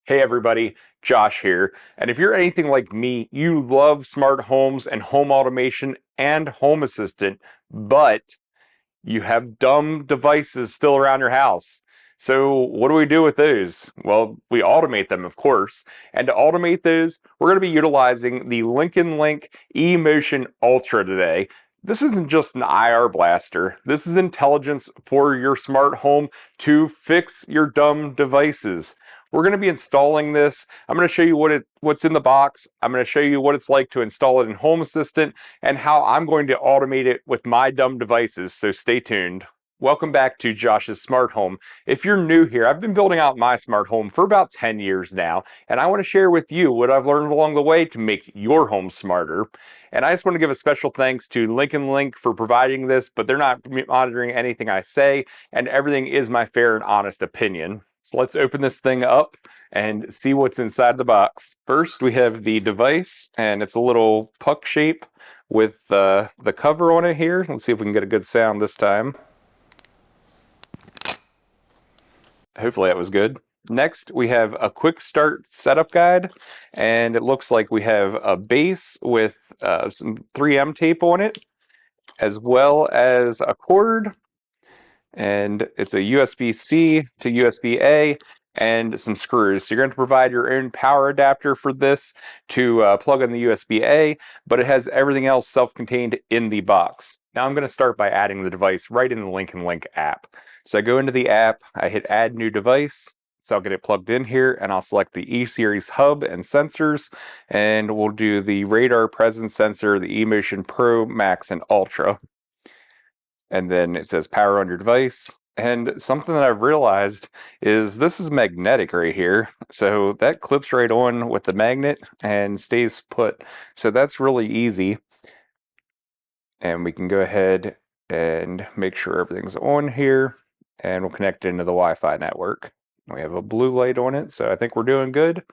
Hey everybody, Josh here. And if you're anything like me, you love smart homes and home automation and home assistant, but you have dumb devices still around your house. So what do we do with those? Well, we automate them, of course. And to automate those, we're going to be utilizing the LinkNLink eMotion Ultra today. This isn't just an IR blaster. This is intelligence for your smart home to fix your dumb devices. We're going to be installing this. I'm going to show you what's in the box. I'm going to show you what it's like to install it in Home Assistant and how I'm going to automate it with my dumb devices, so stay tuned. Welcome back to Josh's Smart Home. If you're new here, I've been building out my smart home for about 10 years now, and I want to share with you what I've learned along the way to make your home smarter. And I just want to give a special thanks to LinkNLink for providing this, but they're not monitoring anything I say, and everything is my fair and honest opinion. So let's open this thing up and see what's inside the box. First, we have the device, and it's a little puck shape with the cover on it here. Let's see if we can get a good sound this time. Hopefully that was good. Next, we have a quick start setup guide, and it looks like we have a base with some 3M tape on it, as well as a cord, and it's a USB-C to USB-A, and some screws. So you're going to provide your own power adapter for this to plug in the USB-A, but it has everything else self-contained in the box. Now I'm going to start by adding the device right in the LinkNLink app. So I go into the app, I hit add new device, so I'll get it plugged in here, and I'll select the E-Series hub and sensors, and we'll do the radar presence sensor, the eMotion Pro, Max, and Ultra. And then it says power on your device. And something that I've realized is this is magnetic right here. So that clips right on with the magnet and stays put. So that's really easy. And we can go ahead and make sure everything's on here. And we'll connect it into the Wi-Fi network. We have a blue light on it, so I think we're doing good.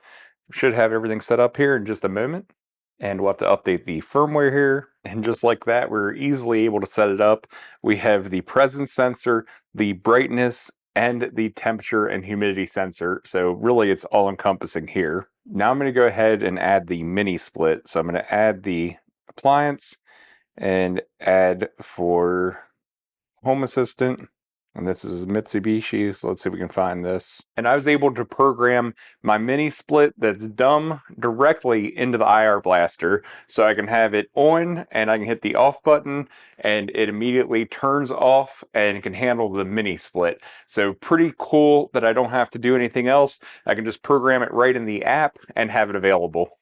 Should have everything set up here in just a moment. And we'll have to update the firmware here. And just like that, we're easily able to set it up. We have the presence sensor, the brightness, and the temperature and humidity sensor. So really it's all encompassing here. Now I'm going to go ahead and add the mini split. So I'm going to add the appliance and add for Home Assistant. And this is Mitsubishi, so let's see if we can find this. And I was able to program my mini split that's dumb directly into the IR blaster. So I can have it on and I can hit the off button and it immediately turns off and can handle the mini split. So pretty cool that I don't have to do anything else. I can just program it right in the app and have it available.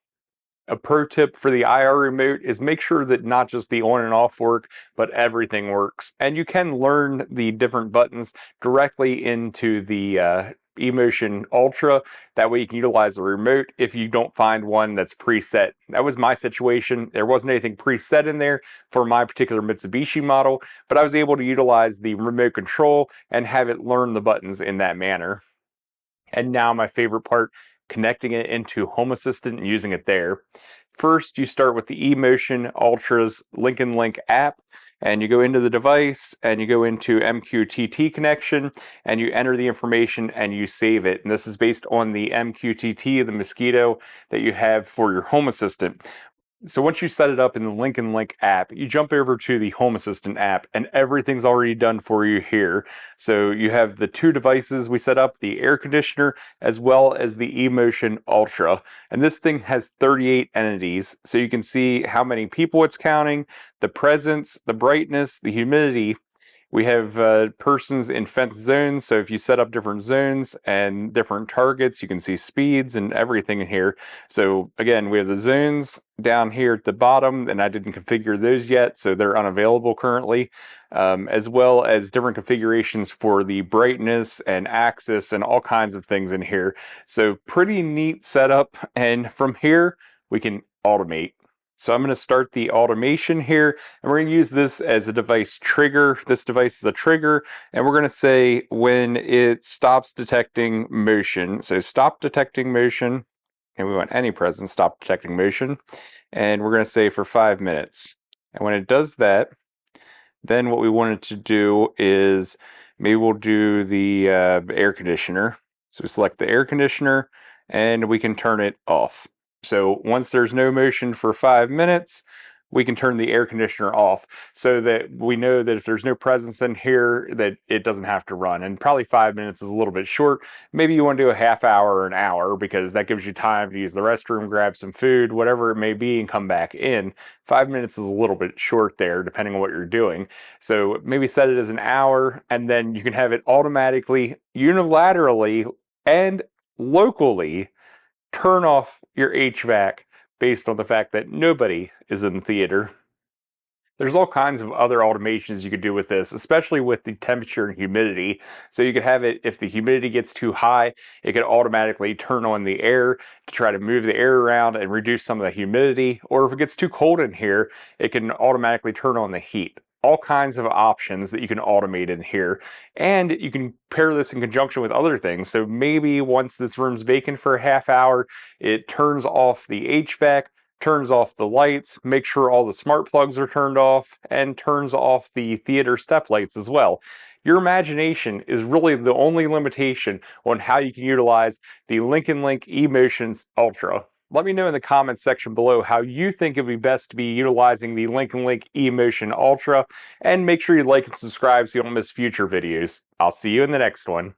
A pro tip for the IR remote is make sure that not just the on and off work, but everything works. And you can learn the different buttons directly into the eMotion Ultra. That way you can utilize the remote if you don't find one that's preset. That was my situation. There wasn't anything preset in there for my particular Mitsubishi model, but I was able to utilize the remote control and have it learn the buttons in that manner. And now my favorite part, connecting it into Home Assistant and using it there. First, you start with the eMotion Ultra's LinkNLink app, and you go into the device, and you go into MQTT connection, and you enter the information, and you save it. And this is based on the MQTT, the Mosquito, that you have for your Home Assistant. So once you set it up in the LinkNLink app, you jump over to the Home Assistant app and everything's already done for you here. So you have the two devices we set up, the air conditioner as well as the eMotion Ultra. And this thing has 38 entities. So you can see how many people it's counting, the presence, the brightness, the humidity. We have persons in fence zones, so if you set up different zones and different targets, you can see speeds and everything in here. So again, we have the zones down here at the bottom, and I didn't configure those yet, so they're unavailable currently, as well as different configurations for the brightness and axis and all kinds of things in here. So pretty neat setup, and from here, we can automate. So I'm going to start the automation here, and we're going to use this as a device trigger. This device is a trigger, and we're going to say when it stops detecting motion. So stop detecting motion, and we want any presence, stop detecting motion. And we're going to say for 5 minutes. And when it does that, then what we want it to do is maybe we'll do the air conditioner. So we select the air conditioner, and we can turn it off. So once there's no motion for 5 minutes, we can turn the air conditioner off so that we know that if there's no presence in here, that it doesn't have to run. And probably 5 minutes is a little bit short. Maybe you want to do a half hour or an hour, because that gives you time to use the restroom, grab some food, whatever it may be, and come back in. 5 minutes is a little bit short there, depending on what you're doing. So maybe set it as an hour, and then you can have it automatically, unilaterally, and locally turn off your HVAC based on the fact that nobody is in the theater. There's all kinds of other automations you could do with this, especially with the temperature and humidity. So you could have it, if the humidity gets too high, it could automatically turn on the air to try to move the air around and reduce some of the humidity. Or if it gets too cold in here, it can automatically turn on the heat. All kinds of options that you can automate in here. And you can pair this in conjunction with other things. So maybe once this room's vacant for a half hour, it turns off the HVAC, turns off the lights, make sure all the smart plugs are turned off, and turns off the theater step lights as well. Your imagination is really the only limitation on how you can utilize the LinkNLink eMotion Ultra. Let me know in the comments section below how you think it would be best to be utilizing the LinkNLink eMotion Ultra, and make sure you like and subscribe so you don't miss future videos. I'll see you in the next one.